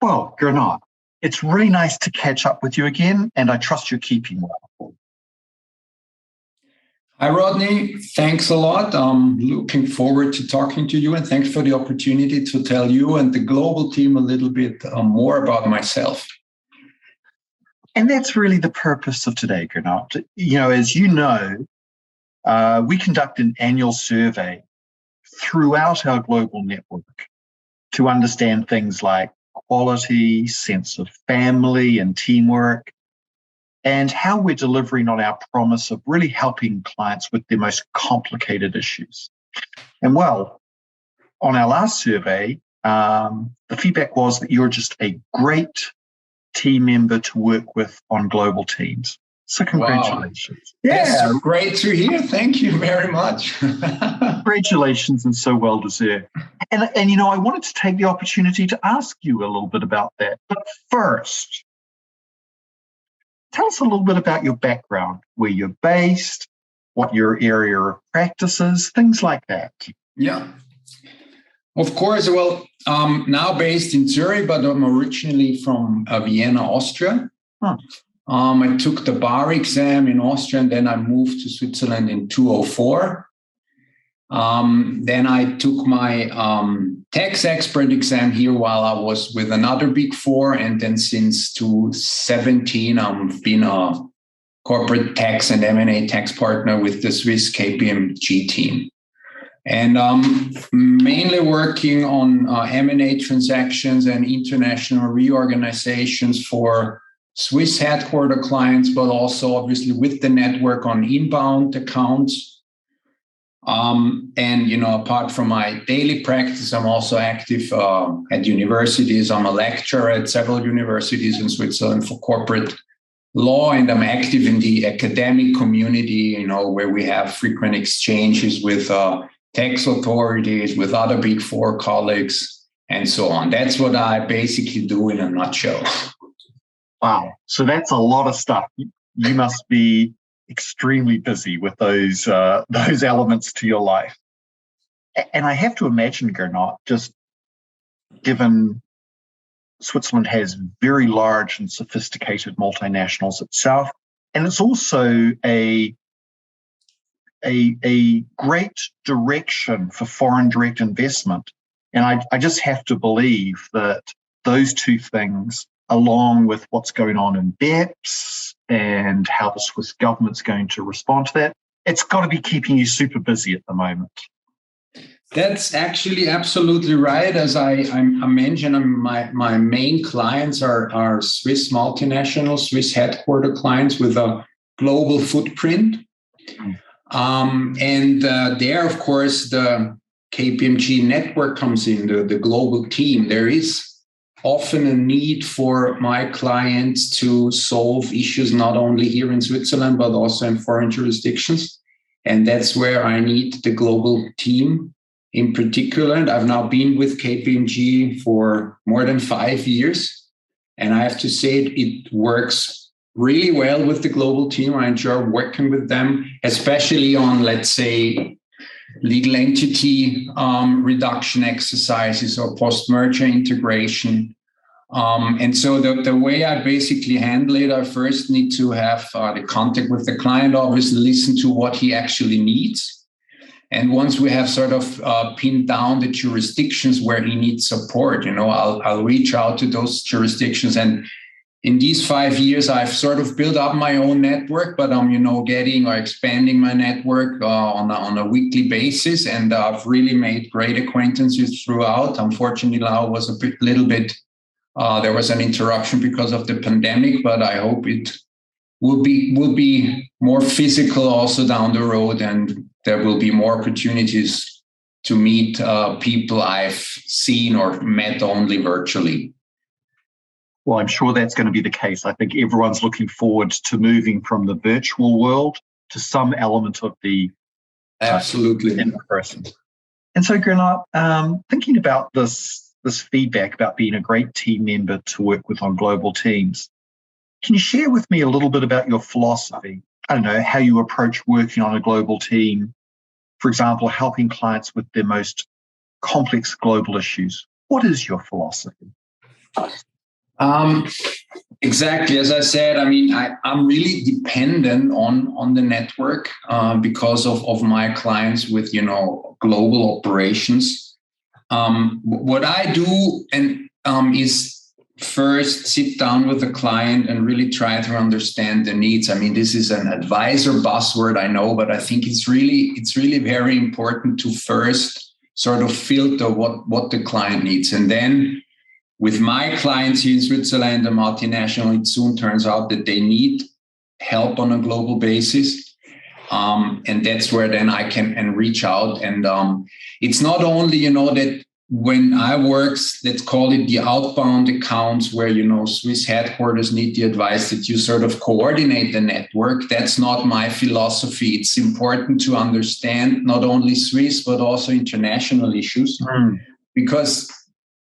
Well, Gernot, it's really nice to catch up with you again, and I trust you're keeping well. Hi, Rodney. Thanks a lot. I'm looking forward to talking to you, and thanks for the opportunity to tell you and the global team a little bit more about myself. And that's really the purpose of today, Gernot. As you know, we conduct an annual survey throughout our global network to understand things like quality, sense of family and teamwork, and how we're delivering on our promise of really helping clients with their most complicated issues. And well, on our last survey, the feedback was that you're just a great team member to work with on global teams. So congratulations. Wow. Yeah. That's great to hear. Thank you very much. Congratulations, and so well deserved. And I wanted to take the opportunity to ask you a little bit about that. But first, tell us a little bit about your background, where you're based, what your area of practice is, things like that. Yeah. Of course. Well, now based in Zurich, but I'm originally from Vienna, Austria. Huh. I took the bar exam in Austria, and then I moved to Switzerland in 2004. Then I took my tax expert exam here while I was with another Big Four. And then since 2017, I've been a corporate tax and M&A tax partner with the Swiss KPMG team. And I'm mainly working on M&A transactions and international reorganizations for Swiss headquarter clients, but also obviously with the network on inbound accounts. And, apart from my daily practice, I'm also active at universities. I'm a lecturer at several universities in Switzerland for corporate law, and I'm active in the academic community, where we have frequent exchanges with tax authorities, with other Big Four colleagues, and so on. That's what I basically do in a nutshell. Wow. So that's a lot of stuff. You must be extremely busy with those elements to your life. And I have to imagine, Gernot, just given Switzerland has very large and sophisticated multinationals itself, and it's also a great direction for foreign direct investment. And I just have to believe that those two things, along with what's going on in BEPS and how the Swiss government's going to respond to that, it's got to be keeping you super busy at the moment. That's actually absolutely right. As I mentioned, my main clients are Swiss multinational, Swiss headquarter clients with a global footprint. And there, of course, the KPMG network comes in, the global team. There is often a need for my clients to solve issues not only here in Switzerland, but also in foreign jurisdictions. And that's where I need the global team in particular. And I've now been with KPMG for more than 5 years. And I have to say it works really well with the global team. I enjoy working with them, especially on, let's say, legal entity reduction exercises or post-merger integration. And so the way I basically handle it, I first need to have the contact with the client, obviously listen to what he actually needs. And once we have sort of pinned down the jurisdictions where he needs support, I'll reach out to those jurisdictions. And in these 5 years, I've sort of built up my own network, but I'm, getting or expanding my network on a weekly basis. And I've really made great acquaintances throughout. Unfortunately, now was there was an interruption because of the pandemic, but I hope it will be more physical also down the road, and there will be more opportunities to meet people I've seen or met only virtually. Well, I'm sure that's going to be the case. I think everyone's looking forward to moving from the virtual world to some element of the absolutely in person. And so, Gernot, thinking about this feedback about being a great team member to work with on global teams, can you share with me a little bit about your philosophy? I don't know, how you approach working on a global team, for example, helping clients with their most complex global issues. What is your philosophy? Um, exactly. As I said, I mean, I'm really dependent on the network because of my clients with, global operations. What I do is first sit down with the client and really try to understand the needs. I mean, this is an advisor buzzword, I know, but I think it's really very important to first sort of filter what the client needs. And then with my clients here in Switzerland, the multinational, it soon turns out that they need help on a global basis. And that's where then I can reach out. And it's not only, that when I work, let's call it the outbound accounts where, Swiss headquarters need the advice that you sort of coordinate the network. That's not my philosophy. It's important to understand not only Swiss, but also international issues, because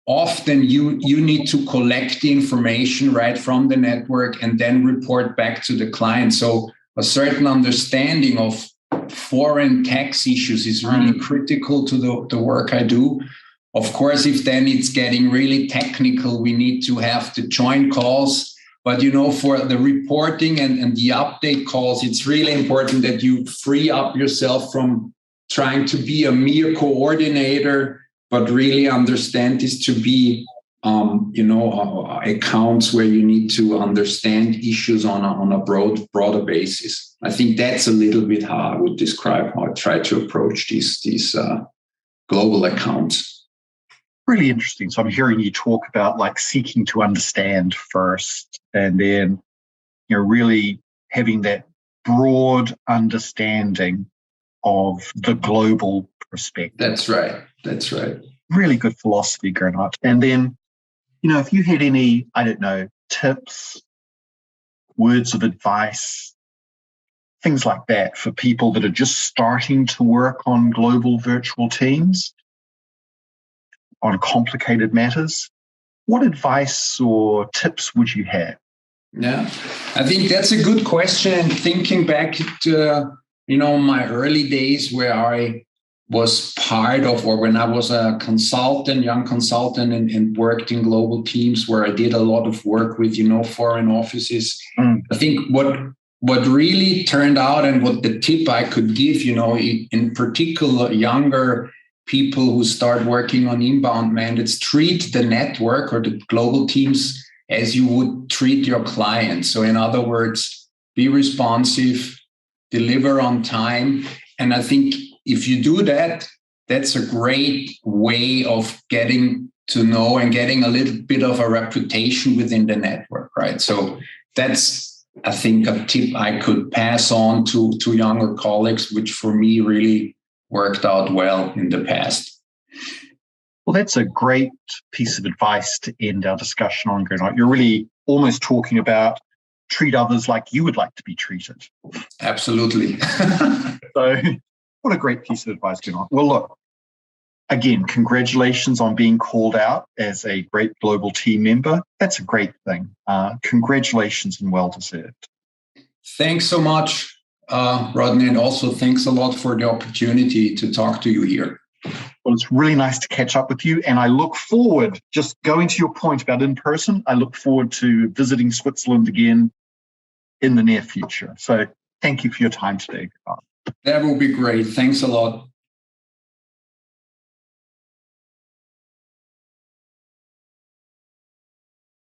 often you need to collect the information right from the network and then report back to the client. So a certain understanding of foreign tax issues is really critical to the work I do. Of course, if then it's getting really technical, we need to have the joint calls. But, for the reporting and the update calls, it's really important that you free up yourself from trying to be a mere coordinator, but really understand this to be, accounts where you need to understand issues on a broader basis. I think that's a little bit how I would describe how I try to approach these global accounts. Really interesting. So I'm hearing you talk about like seeking to understand first, and then, really having that broad understanding of the global perspective. That's right. Really good philosophy, Gernot. And then, if you had any, I don't know, tips, words of advice, things like that for people that are just starting to work on global virtual teams, on complicated matters, what advice or tips would you have? Yeah, I think that's a good question. And thinking back to, my early days where I was part of, or when I was a young consultant and worked in global teams where I did a lot of work with, foreign offices. I think what really turned out and what the tip I could give, in particular younger people who start working on inbound mandates, treat the network or the global teams as you would treat your clients. So in other words, be responsive, deliver on time. And I think if you do that, that's a great way of getting to know and getting a little bit of a reputation within the network, right? So that's, I think, a tip I could pass on to younger colleagues, which for me really worked out well in the past. Well, that's a great piece of advice to end our discussion on, Gernot. You're really almost talking about treat others like you would like to be treated. Absolutely. So what a great piece of advice, Gernot. Well, look, again, congratulations on being called out as a great global team member. That's a great thing. Congratulations and well deserved. Thanks so much, Rodney, and also thanks a lot for the opportunity to talk to you here. Well, it's really nice to catch up with you, and I look forward, just going to your point about in person, I look forward to visiting Switzerland again in the near future. So thank you for your time today. That will be great. Thanks a lot.